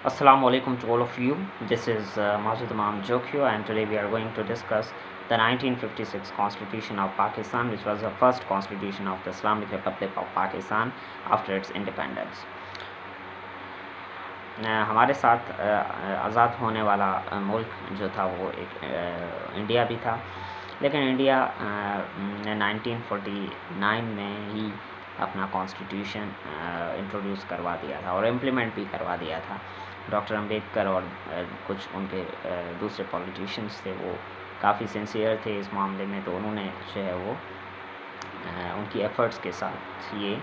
Assalamu alaikum to all of you. This is Majid Imam Jokyo, and today we are going to discuss the 1956 Constitution of Pakistan, which was the first constitution of the Islamic Republic of Pakistan after its independence. ہمارے ساتھ آزاد ہونے والا ملک جو تھا وہ ایک India بھی تھا، لیکن انڈیا نے 1949 میں ہی اپنا کانسٹیٹیوشن انٹروڈیوس کروا دیا تھا اور امپلیمنٹ بھی کروا دیا تھا. ڈاکٹر امبیڈکر اور کچھ ان کے دوسرے پولیٹیشینس تھے، وہ کافی سنسیئر تھے اس معاملے میں، تو انہوں نے جو ہے وہ ان کی ایفرٹس کے ساتھ یہ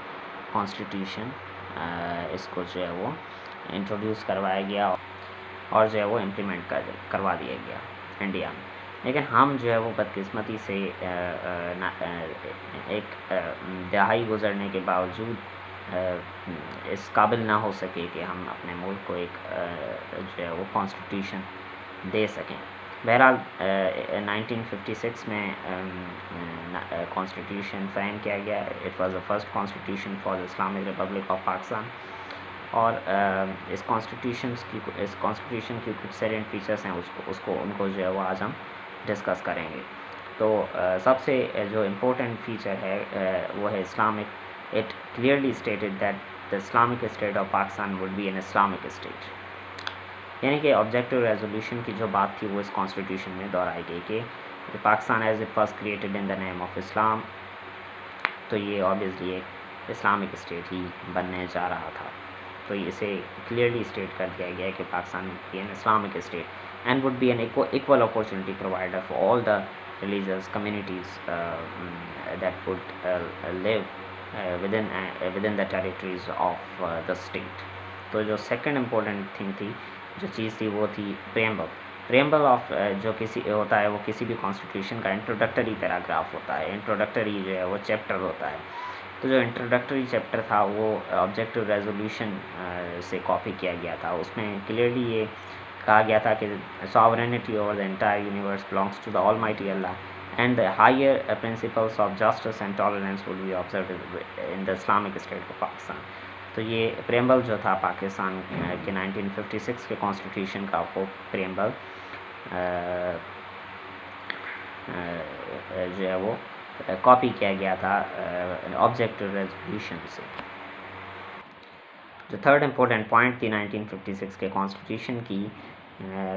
کانسٹیٹیوشن اس کو جو ہے وہ انٹروڈیوس کروایا گیا اور جو ہے وہ امپلیمنٹ کروا دیا گیا انڈیا میں. لیکن ہم جو ہے وہ بدقسمتی سے ایک دہائی گزرنے کے باوجود اس قابل نہ ہو سکے کہ ہم اپنے ملک کو ایک جو ہے وہ کانسٹیٹیوشن دے سکیں. بہرحال 1956 میں کانسٹیٹیوشن فریم کیا گیا. It was the first constitution for the Islamic republic of Pakistan. اور اس کانسٹیٹیوشن کی کچھ سیلنٹ فیچرس ہیں، ان کو جو ہے وہ آج ہم ڈسکس کریں گے. تو سب سے جو امپورٹنٹ فیچر ہے وہ ہے Islamic. It clearly stated that the Islamic state of Pakistan would be an Islamic state. یعنی کہ آبجیکٹو ریزولوشن کی جو بات تھی وہ اس کانسٹیٹیوشن میں دہرائی گئی کہ Pakistan as it was created in the name of Islam, تو یہ آبویسلی ایک اسلامک اسٹیٹ ہی بننے جا رہا تھا. تو اسے کلیئرلی اسٹیٹ کر دیا گیا کہ Pakistan would be an Islamic state and would be an equal opportunity provider for all the religious communities that would live within the territories of the state. تو جو سیکنڈ امپورٹنٹ تھنگ تھی، جو چیز تھی، وہ تھی پریمبل آف جو کسی ہوتا ہے وہ کسی بھی کانسٹیٹیوشن کا انٹروڈکٹری پیراگراف ہوتا ہے، انٹروڈکٹری جو ہے وہ چیپٹر ہوتا ہے. تو جو انٹروڈکٹری چیپٹر تھا وہ آبجیکٹو ریزولوشن سے کاپی کیا گیا تھا. اس میں کلیئرلی یہ کہا گیا تھا کہ sovereignty over the entire universe belongs to the Almighty Allah and the higher principles of justice and tolerance will be observed in the Islamic State of Pakistan. تو یہ پریمبل جو تھا پاکستان کے 1956 کے کانسٹیٹیوشن کا، وہ پریمبل جو ہے وہ کاپی کیا گیا تھا آبجیکٹو ریزولوشن سے. جو تھرڈ امپورٹنٹ پوائنٹ تھی 1956 کے کانسٹیٹیوشن کی،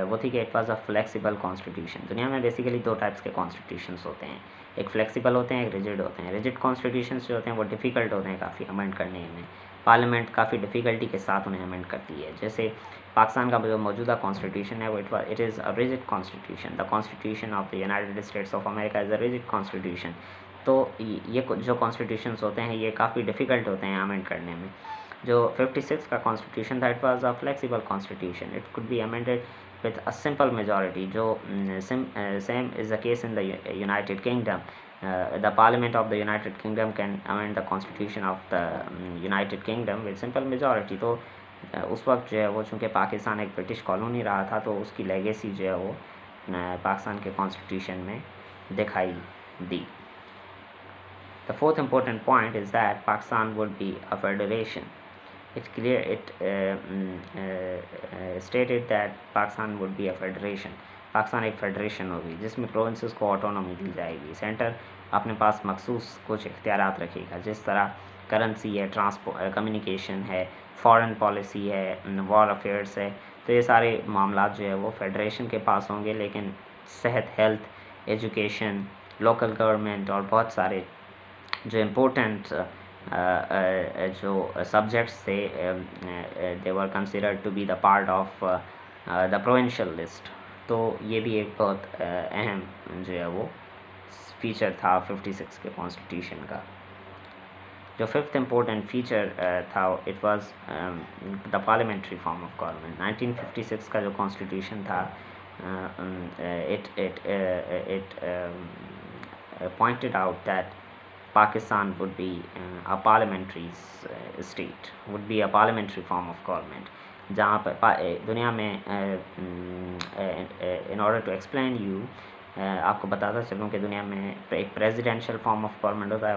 وہ تھی کہ it was a flexible constitution. دنیا میں بیسیکلی دو ٹائپس کے کانسٹیٹیوشنس ہوتے ہیں، ایک فلیکسیبل ہوتے ہیں، ایک ریجڈ ہوتے ہیں. ریجڈ کانسٹیٹیوشنس جو ہوتے ہیں وہ ڈیفیکلٹ ہوتے ہیں کافی امینڈ کرنے میں. پارلیمنٹ کافی ڈیفیکلٹی کے ساتھ انہیں امینڈ کرتی ہے. جیسے پاکستان کا جو موجودہ کانسٹیٹیوشن ہے وہ it is a rigid constitution. The constitution of the United States of America is a rigid constitution. تو یہ جو کانسٹیٹیوشنس ہوتے ہیں یہ کافی ڈیفیکلٹ ہوتے ہیں امینڈ کرنے میں. جو 56 کا کانسٹیٹیوشن تھا، it was a flexible constitution. It could be amended with a simple majority. جو same is the case in the United Kingdom. The Parliament of the United Kingdom can amend the Constitution of the United Kingdom with simple majority. تو اس وقت جو ہے وہ چونکہ پاکستان ایک British colony رہا تھا، تو اس کی لیگیسی جو ہے وہ پاکستان کے کانسٹیٹیوشن میں دکھائی دی. The fourth important point is that Pakistan would be a federation. It stated that Pakistan would be a federation. Pakistan ایک فیڈریشن ہوگی جس میں پروونسز کو آٹونومی دی جائے گی. سینٹر اپنے پاس مخصوص کچھ اختیارات رکھے گا، جس طرح کرنسی ہے، کمیونیکیشن ہے، فارن پالیسی ہے، وار افیئرس ہے. تو یہ سارے معاملات جو ہے وہ فیڈریشن کے پاس ہوں گے. لیکن صحت، ہیلتھ، ایجوکیشن، لوکل گورنمنٹ اور بہت سارے جو امپورٹنٹ جو سبجیکٹس تھے they were considered to be the part of the provincial list. تو یہ بھی ایک بہت اہم جو ہے وہ فیچر تھا 56 کے کانسٹیٹیوشن کا. جو ففتھ امپورٹنٹ فیچر تھا it was the parliamentary form of government. 1956 کا جو کانسٹیٹیوشن تھا it pointed out that Pakistan would be a parliamentary state, would be a parliamentary form of government. جہاں پہ دنیا میں in order to explain you آپ کو بتاتا چلوں کہ دنیا میں ایک پریزیڈینشیل فارم آف گورنمنٹ ہوتا ہے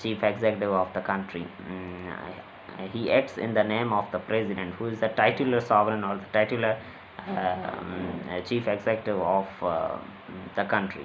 chief executive of the country. He acts in the name of the president, who is the titular sovereign or the titular chief executive of the country.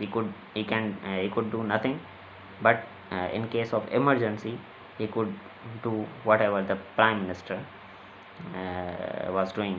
he could do nothing, but in case of emergency he could do whatever the prime minister was doing.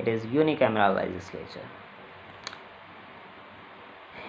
it is unicameral legislature।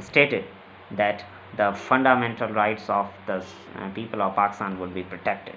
stated that the fundamental rights of the people of Pakistan would be protected.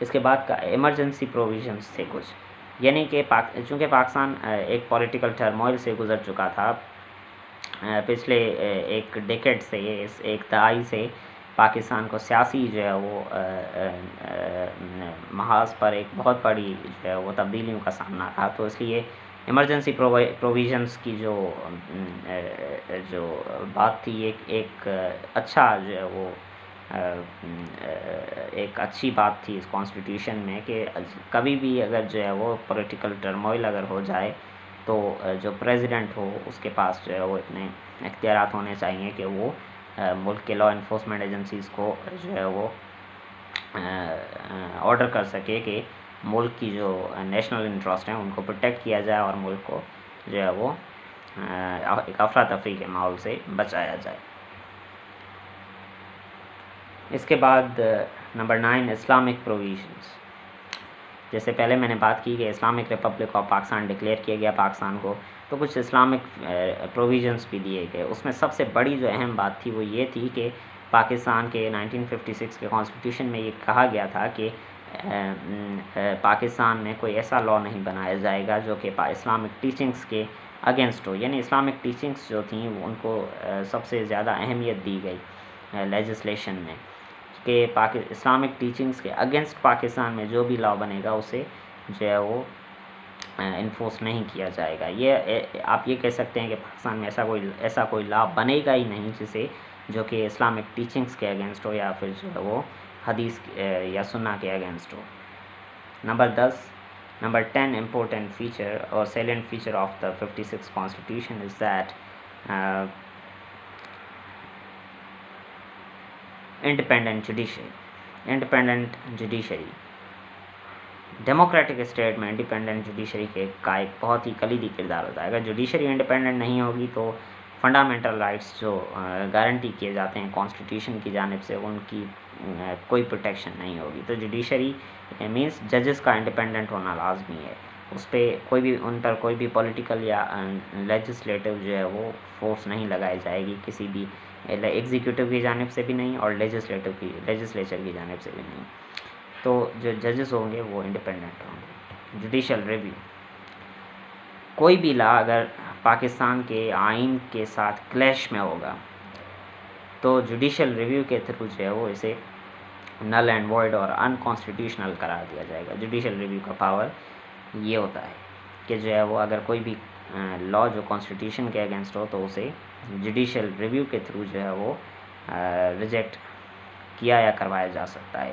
اس کے بعد کا emergency provisions تھے کچھ، یعنی کہ چونکہ پاکستان ایک political ٹرموئل سے گزر چکا تھا پچھلے ایک ڈیکیڈ سے، ایک دہائی سے پاکستان کو سیاسی جو ہے وہ محاذ پر ایک بہت بڑی جو ہے وہ تبدیلیوں کا سامنا تھا، تو اس لیے ایمرجنسی پروویژنس کی جو بات تھی ایک اچھا جو ہے وہ ایک اچھی بات تھی اس کانسٹیٹیوشن میں کہ کبھی بھی اگر جو ہے وہ پولیٹیکل ٹرموئل اگر ہو جائے تو جو پریزیڈنٹ ہو اس کے پاس جو ہے وہ اتنے اختیارات ہونے چاہیے کہ وہ ملک کے لا انفورسمنٹ ایجنسیز کو جو ہے وہ آرڈر کر سکے کہ ملک کی جو نیشنل انٹرسٹ ہیں ان کو پروٹیکٹ کیا جائے اور ملک کو جو ہے وہ ایک افراتفری کے ماحول سے بچایا جائے۔ اس کے بعد نمبر 9 اسلامک پروویژنس، جیسے پہلے میں نے بات کی کہ Islamic republic of Pakistan declare کیا گیا پاکستان کو، تو کچھ اسلامک پروویژنس بھی دیے گئے۔ اس میں سب سے بڑی جو اہم بات تھی وہ یہ تھی کہ پاکستان کے 1956 کے کانسٹیٹیوشن میں یہ کہا گیا تھا کہ پاکستان میں کوئی ایسا لا نہیں بنایا جائے گا جو کہ اسلامک ٹیچنگس کے اگینسٹ ہو، یعنی اسلامک ٹیچنگس جو تھیں ان کو سب سے زیادہ اہمیت دی گئی لیجسلیشن میں، کہ اسلامک ٹیچنگس کے اگینسٹ پاکستان میں جو بھی لا بنے گا اسے جو ہے وہ انفورس نہیں کیا جائے گا۔ یہ آپ یہ کہہ سکتے ہیں کہ پاکستان میں ایسا کوئی لا بنے گا ہی نہیں جسے جو کہ اسلامک ٹیچنگس کے اگینسٹ ہو یا پھر جو ہے وہ حدیث یا سنہ کے اگینسٹ ہو۔ نمبر 10 امپورٹنٹ فیچر اور salient feature of the 56 constitution is that independent judiciary. Democratic state میں انڈیپینڈنٹ جوڈیشری کا ایک بہت ہی کلیدی کردار ہوتا ہے۔ اگر جوڈیشری انڈیپینڈنٹ نہیں ہوگی تو فنڈامنٹل رائٹس جو گارنٹی کیے جاتے ہیں کانسٹیٹیوشن کی جانب سے ان کی کوئی پروٹیکشن نہیں ہوگی۔ تو جوڈیشری مینس ججز کا انڈیپینڈنٹ ہونا لازمی ہے، اس پہ ان پر کوئی بھی پولیٹیکل یا لیجسلیٹو جو ہے وہ فورس نہیں لگائی جائے گی، کسی بھی ایگزیکیوٹیو کی جانب سے بھی نہیں اور لیجسلیچر کی جانب سے بھی نہیں۔ تو جو ججز ہوں گے وہ انڈیپینڈنٹ ہوں گے۔ جوڈیشل ریویو، کوئی بھی لا اگر پاکستان کے آئین کے ساتھ کلیش میں ہوگا تو جوڈیشل ریویو کے تھرو جو ہے وہ اسے نل اینڈ وائڈ اور ان کانسٹیٹیوشنل قرار دیا جائے گا۔ جوڈیشل ریویو کا پاور یہ ہوتا ہے کہ جو ہے وہ اگر کوئی بھی لا جو کانسٹیٹیوشن کے اگینسٹ ہو تو اسے جوڈیشل ریویو کے تھرو جو ہے وہ ریجیکٹ کیا یا کروایا جا سکتا ہے۔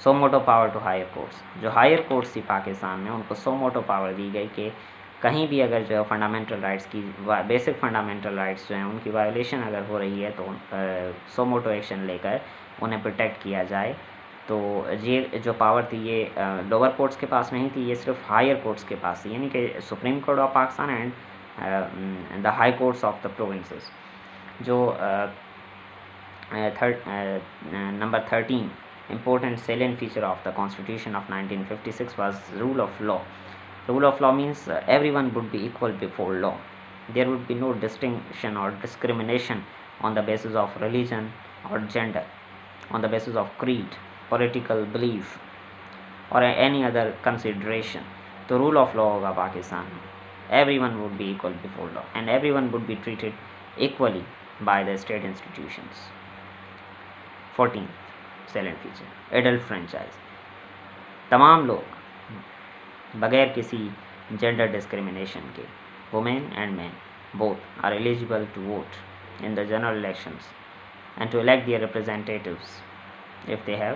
Suo motu power to higher courts, جو ہائر کورٹس تھی پاکستان میں ان کو سو موٹو پاور دی گئی کہ کہیں بھی اگر جو ہے فنڈامنٹل رائٹس کی بیسک فنڈامنٹل رائٹس جو ہیں ان کی وائلیشن اگر ہو رہی ہے تو سو موٹو ایکشن لے کر انہیں پروٹیکٹ کیا جائے۔ تو یہ جو پاور تھی یہ لوور کورٹس کے پاس نہیں تھی، یہ صرف ہائر کورٹس کے پاس تھی، یعنی کہ supreme court of Pakistan and the high courts of the provinces. جو number 13 important salient feature of the Constitution of 1956 was rule of law. Rule of law means everyone would be equal before law. There would be no distinction or discrimination on the basis of religion or gender, on the basis of creed, political belief or any other consideration. So rule of law hoga Pakistan. Everyone would be equal before law and everyone would be treated equally by the state institutions. 14 salient feature adult franchise, تمام لوگ بغیر کسی gender discrimination کے women and men both are eligible to vote in the general elections and to elect their representatives if they have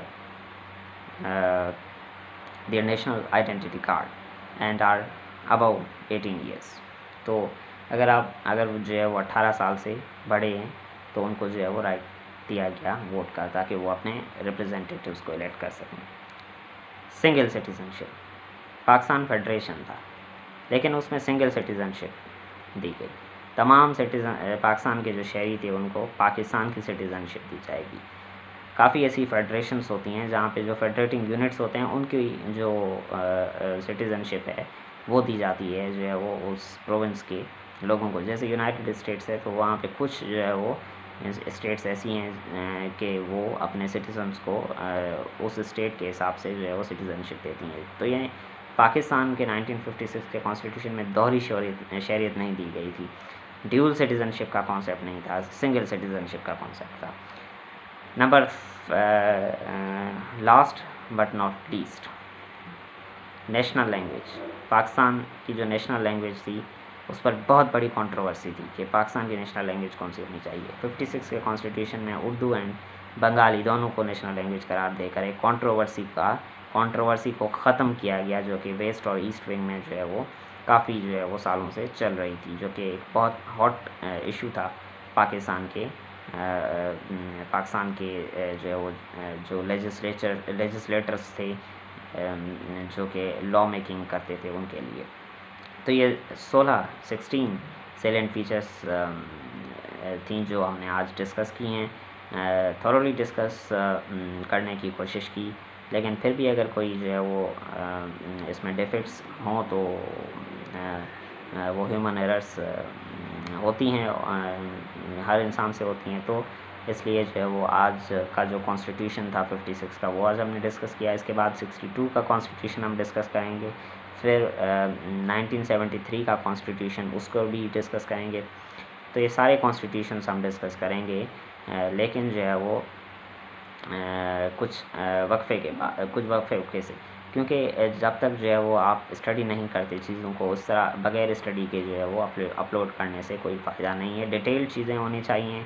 their national identity card and are above 18 years. تو اگر جو ہے وہ 18 سال سے بڑے ہیں تو ان کو جو ہے وہ رائٹ دیا گیا ووٹ کا تاکہ وہ اپنے ریپرزینٹیٹیوز کو الیکٹ کر سکیں۔ سنگل سٹیزن شپ، پاکستان فیڈریشن تھا لیکن اس میں سنگل سٹیزن شپ دی گئی، تمام پاکستان کے جو شہری تھے ان کو پاکستان کی سٹیزن شپ دی جائے گی۔ کافی ایسی فیڈریشنس ہوتی ہیں جہاں پہ جو فیڈریٹنگ یونٹس ہوتے ہیں ان کی جو سٹیزن شپ ہے وہ دی جاتی ہے جو ہے وہ اس پروونس کے لوگوں کو، جیسے یونائٹڈ اسٹیٹس ہے تو وہاں پہ کچھ جو ہے وہ اسٹیٹس ایسی ہیں کہ وہ اپنے سٹیزنس کو اس اسٹیٹ کے حساب سے جو ہے وہ سٹیزن شپ دیتی ہیں. تو یہ پاکستان کے 1956 کے کانسٹیٹیوشن میں دوہری شہریت نہیں دی گئی تھی. ڈیول سٹیزن شپ کا کانسیپٹ نہیں تھا, سنگل سٹیزن شپ کا کانسیپٹ تھا. Number last but not least, national language. Pakistan کی جو نیشنل لینگویج تھی اس پر بہت بڑی کنٹروورسی تھی کہ پاکستان کی نیشنل لینگویج کون سی ہونی چاہیے. 56 کے کانسٹیٹیوشن میں اردو اینڈ بنگالی دونوں کو نیشنل لینگویج قرار دے کر ایک کنٹروورسی کو ختم کیا گیا, جو کہ ویسٹ اور ایسٹ ونگ میں جو ہے وہ کافی جو ہے وہ سالوں سے چل رہی تھی, جو کہ ایک بہت ہاٹ ایشو تھا پاکستان کے جو ہے وہ جو لیجسلیٹرس تھے جو کہ لا میکنگ کرتے تھے ان کے لیے. تو یہ 16 سیلنٹ فیچرس تھیں جو ہم نے آج ڈسکس کی ہیں, تھورولی ڈسکس کرنے کی کوشش کی, لیکن پھر بھی اگر کوئی جو ہے وہ اس میں ڈیفیکٹس ہوں تو وہ ہیومن ایررس ہوتی ہیں, ہر انسان سے ہوتی ہیں. تو اس لیے جو ہے وہ آج کا جو کانسٹیٹیوشن تھا 56 کا وہ آج ہم نے ڈسکس کیا. اس کے بعد 62 کا کانسٹیٹیوشن ہم ڈسکس کریں گے, پھر 1973 کا کانسٹیٹیوشن اس کو بھی ڈسکس کریں گے. تو یہ سارے کانسٹیٹیوشنس ہم ڈسکس کریں گے, لیکن جو ہے وہ کچھ وقفے سے, کیونکہ جب تک جو ہے وہ آپ اسٹڈی نہیں کرتے چیزوں کو اس طرح بغیر اسٹڈی کے جو ہے وہ اپلوڈ کرنے سے کوئی فائدہ نہیں ہے. ڈیٹیل چیزیں ہونی چاہیے,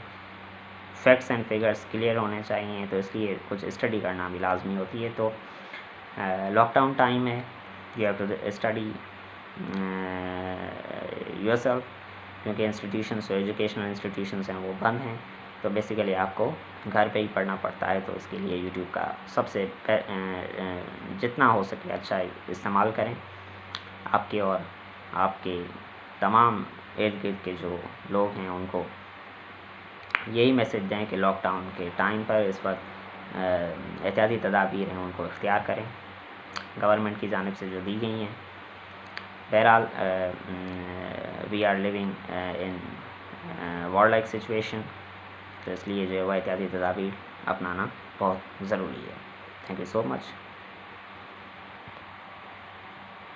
فیکٹس اینڈ فگرس کلیئر ہونے چاہیے, تو اس لیے کچھ اسٹڈی کرنا بھی لازمی ہوتی ہے. تو لاک ڈاؤن ٹائم ہے, you have to study yourself, کیونکہ انسٹیٹیوشنس جو ایجوکیشنل انسٹیٹیوشنس ہیں وہ بند ہیں. تو بیسیکلی آپ کو گھر پہ ہی پڑھنا پڑتا ہے. تو اس کے لیے یوٹیوب کا سب سے جتنا ہو سکے اچھا استعمال کریں. آپ کے اور آپ کے تمام ارد گرد کے جو لوگ ہیں ان کو یہی میسج دیں کہ لاک ڈاؤن کے ٹائم پر اس وقت احتیاطی تدابیر ہیں ان کو اختیار کریں گورنمنٹ کی جانب سے جو دی گئی ہیں. بہرحال we are living in war like situation, تو اس لیے جو ہے وہ احتیاطی تدابیر اپنانا بہت ضروری ہے. Thank you so much.